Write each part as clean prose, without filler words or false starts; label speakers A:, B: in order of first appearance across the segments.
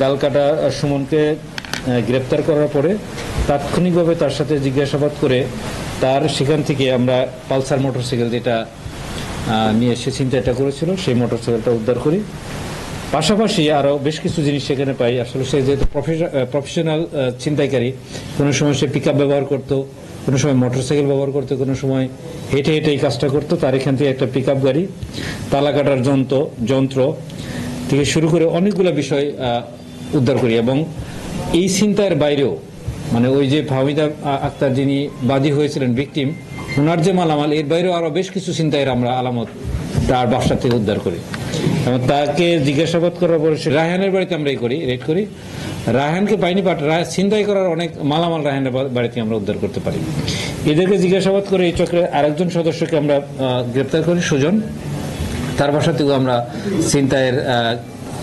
A: গালকাটা সুমনকে গ্রেপ্তার করার পরে তাৎক্ষণিকভাবে তার সাথে জিজ্ঞাসাবাদ করে তার সেখান থেকে আমরা পালসার মোটরসাইকেল যেটা নিয়ে এসে ছিনতাইটা করেছিল সেই মোটরসাইকেলটা উদ্ধার করি। পাশাপাশি আরও বেশ কিছু জিনিস সেখানে পাই। আসলে সে যেহেতু প্রফেশনাল ছিনতাইকারী, কোনো সময় সে পিকআপ ব্যবহার করতো, কোনো সময় মোটরসাইকেল ব্যবহার করতো, কোনো সময় হেঁটে হেঁটে এই কাজটা করতো। তার এখান থেকে একটা পিকআপ গাড়ি, তালা কাটার যন্ত্র থেকে শুরু করে অনেকগুলো বিষয় উদ্ধার করি। এবং এই ছিনতাইয়ের বাইরেও মানে ওই যে ফাহমিদা আক্তার যিনি বাদী হয়েছিলেন ভিকটিম, ওনার যে মালামাল, এর বাইরেও আরও বেশ কিছু ছিনতাইয়ের আমরা আলামত তার বাসা থেকে উদ্ধার করি। এবং তাকে জিজ্ঞাসাবাদ করার পরে রায়হানের বাড়িতে আমরা রেড করি। রায়হানকে পাইনি, বাট ছিনতাই করার অনেক মালামাল রায়হানের বাড়িতে আমরা উদ্ধার করতে পারি। এদেরকে জিজ্ঞাসাবাদ করে এই চক্রের আরেকজন সদস্যকে আমরা গ্রেপ্তার করি, সুজন। তার বাসা থেকেও আমরা ছিনতাইয়ের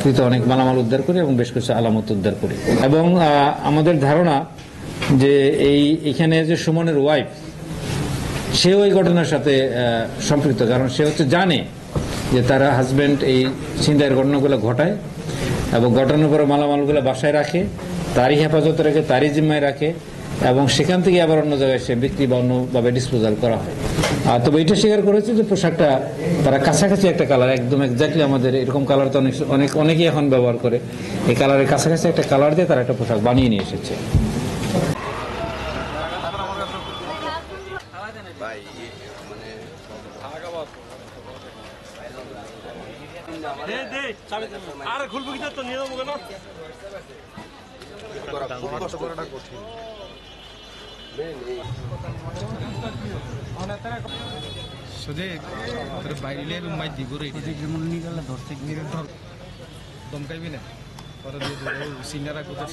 A: কৃত অনেক মালামাল উদ্ধার করি এবং বেশ কিছু আলামত উদ্ধার করি। এবং আমাদের ধারণা যে এখানে যে সুমনের ওয়াইফ, সেও এই ঘটনার সাথে সম্পৃক্ত, কারণ সে জানে যে তার হাজব্যান্ড এই ছিনতাইয়ের ঘটনাগুলো ঘটায় এবং ঘটানোর পরে মালামালগুলো বাসায় রাখে, তারই হেফাজতে রাখে, তারই জিম্মায় রাখে এবং সেখান থেকে আবার অন্য জায়গায় সে বিক্রি বা অন্যভাবে ডিসপোজাল করা হয়। তবে এটা স্বীকার করেছে যে পোশাকটা তারা কাছাকাছি একটা কালার, একদম এক্স্যাক্টলি আমাদের এরকম কালার তো অনেকেই এখন ব্যবহার করে, এই কালারের কাছাকাছি একটা কালার দিয়ে তারা একটা পোশাক বানিয়ে নিয়ে এসেছে।
B: আরে খুলবো কি তো নিয়ে যাবো কেন?
C: বাইরে মাই দিব ধরছে দমকাইবি না সিনারা কোথাও